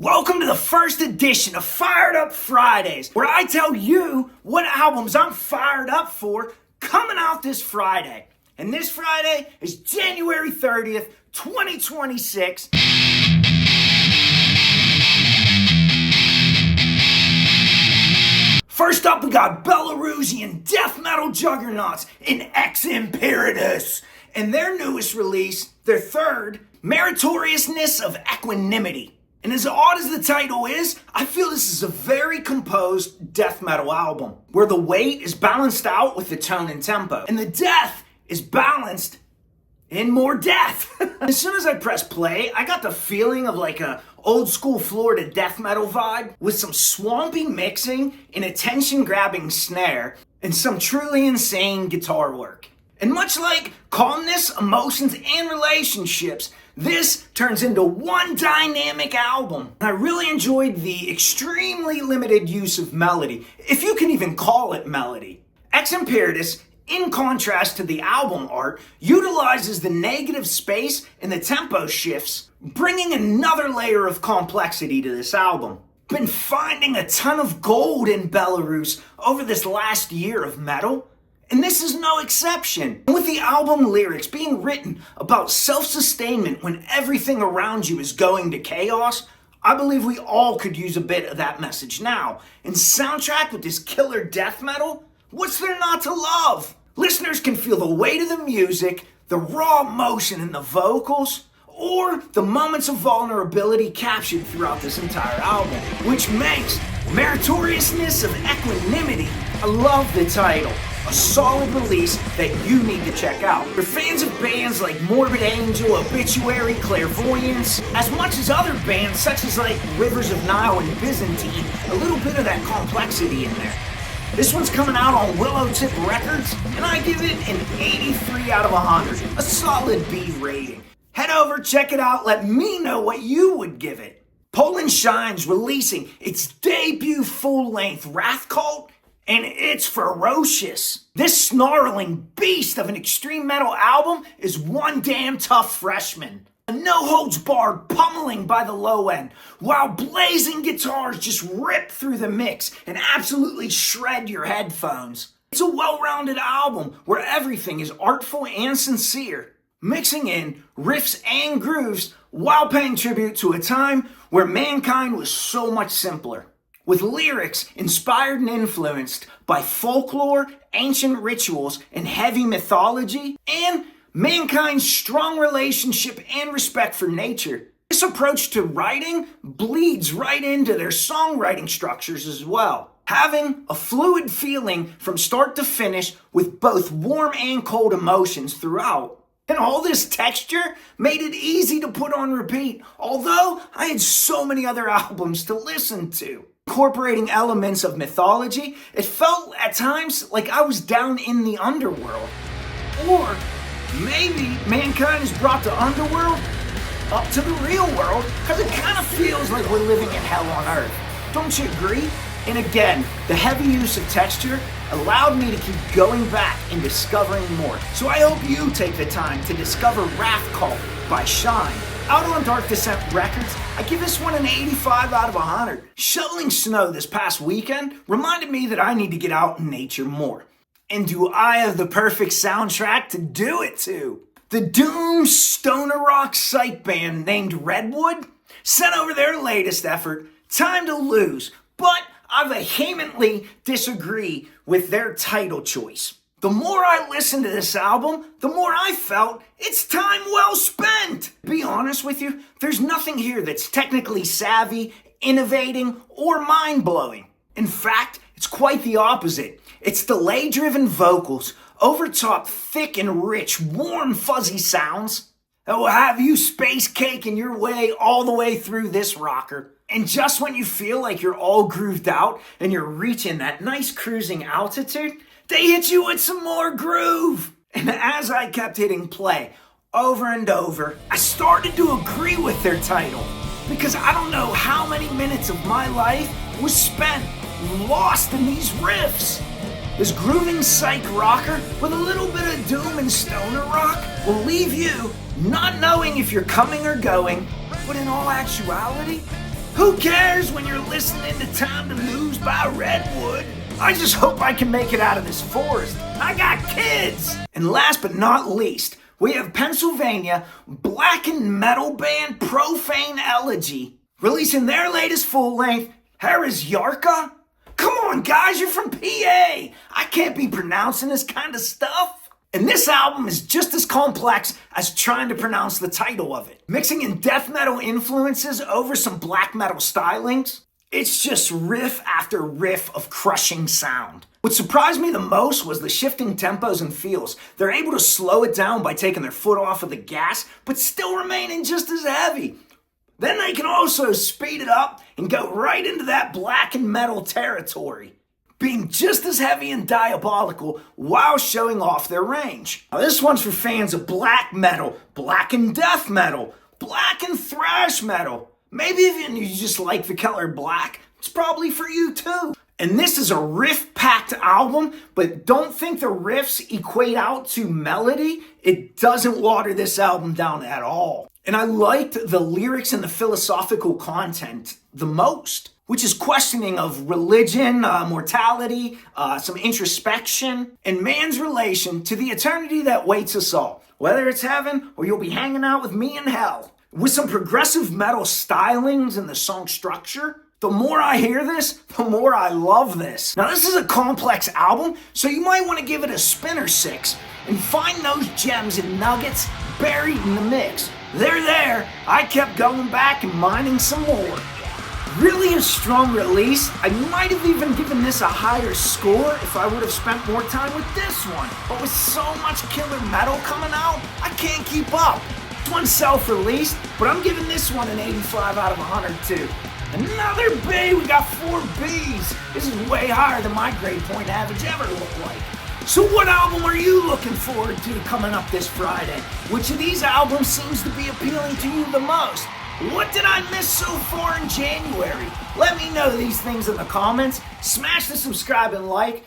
Welcome to the first edition of Fired Up Fridays, where I tell you what albums I'm fired up for coming out this Friday. And this Friday is January 30th, 2026. First up, we got Belarusian death metal juggernauts in Eximperitus, and their newest release, their third, Meritoriousness of Equanimity. And as odd as the title is, I feel this is a very composed death metal album, where the weight is balanced out with the tone and tempo, and the death is balanced in more death. As soon as I pressed play, I got the feeling of like a old school Florida death metal vibe, with some swampy mixing and a tension-grabbing snare, and some truly insane guitar work. And much like calmness, emotions, and relationships, this turns into one dynamic album. I really enjoyed the extremely limited use of melody, if you can even call it melody. Eximperitus, in contrast to the album art, utilizes the negative space and the tempo shifts, bringing another layer of complexity to this album. Been finding a ton of gold in Belarus over this last year of metal, and this is no exception. With the album lyrics being written about self-sustainment when everything around you is going to chaos, I believe we all could use a bit of that message now. And soundtrack with this killer death metal, what's there not to love? Listeners can feel the weight of the music, the raw emotion in the vocals, or the moments of vulnerability captured throughout this entire album, which makes Meritoriousness of Equanimity. I love the title. A solid release that you need to check out. For fans of bands like Morbid Angel, Obituary, Clairvoyance, as much as other bands such as like Rivers of Nile and Byzantine, a little bit of that complexity in there. This one's coming out on Willow Tip Records, and I give it an 83 out of 100, a solid B rating. Head over, check it out, let me know what you would give it. Poland Shine's releasing its debut full-length Wrathcult, and it's ferocious. This snarling beast of an extreme metal album is one damn tough freshman. A no-holds-barred pummeling by the low end, while blazing guitars just rip through the mix and absolutely shred your headphones. It's a well-rounded album where everything is artful and sincere, mixing in riffs and grooves while paying tribute to a time where mankind was so much simpler, with lyrics inspired and influenced by folklore, ancient rituals, and heavy mythology, and mankind's strong relationship and respect for nature. This approach to writing bleeds right into their songwriting structures as well, having a fluid feeling from start to finish with both warm and cold emotions throughout. And all this texture made it easy to put on repeat, although I had so many other albums to listen to. Incorporating elements of mythology, it felt at times like I was down in the underworld. Or maybe mankind has brought the underworld up to the real world, because it kind of feels like we're living in hell on earth. Don't you agree? And again, the heavy use of texture allowed me to keep going back and discovering more. So I hope you take the time to discover Wrathcult by Shine. Out on Dark Descent Records, I give this one an 85 out of 100. Shoveling snow this past weekend reminded me that I need to get out in nature more. And do I have the perfect soundtrack to do it to? The doom stoner rock psych band named Redwood sent over their latest effort, Time to Lose, but I vehemently disagree with their title choice. The more I listened to this album, the more I felt it's time well spent. To be honest with you, there's nothing here that's technically savvy, innovating, or mind-blowing. In fact, it's quite the opposite. It's delay-driven vocals, overtop thick and rich, warm, fuzzy sounds that will have you space caking your way all the way through this rocker. And just when you feel like you're all grooved out and you're reaching that nice cruising altitude, they hit you with some more groove. And as I kept hitting play over and over, I started to agree with their title, because I don't know how many minutes of my life was spent lost in these riffs. This grooving psych rocker with a little bit of doom and stoner rock will leave you not knowing if you're coming or going, but in all actuality, Who cares when you're listening to Time to Lose by Redwood? I just hope I can make it out of this forest. I got kids! And last but not least, we have Pennsylvania blackened metal band Profane Elegy releasing their latest full-length, Herezjarcha. Come on, guys, you're from PA. I can't be pronouncing this kind of stuff. And this album is just as complex as trying to pronounce the title of it. Mixing in death metal influences over some black metal stylings, it's just riff after riff of crushing sound. What surprised me the most was the shifting tempos and feels. They're able to slow it down by taking their foot off of the gas, but still remaining just as heavy. Then they can also speed it up and go right into that blackened metal territory, being just as heavy and diabolical while showing off their range. Now this one's for fans of black metal, blackened death metal, blackened thrash metal. Maybe even you just like the color black, it's probably for you too. And this is a riff-packed album, but don't think the riffs equate out to melody. It doesn't water this album down at all. And I liked the lyrics and the philosophical content the most, which is questioning of religion, mortality, some introspection, and man's relation to the eternity that waits us all, whether it's heaven or you'll be hanging out with me in hell. With some progressive metal stylings and the song structure, the more I hear this, the more I love this. Now this is a complex album, so you might want to give it a spin or six and find those gems and nuggets buried in the mix. They're there. I kept going back and mining some more. Really a strong release. I might have even given this a higher score if I would have spent more time with this one. But with so much killer metal coming out, I can't keep up. This one's self-released, but I'm giving this one an 85 out of 100 too. Another B, we got 4 Bs. This is way higher than my grade point average ever looked like. So what album are you looking forward to coming up this Friday? Which of these albums seems to be appealing to you the most? What did I miss so far in January? Let me know these things in the comments. Smash the subscribe and like.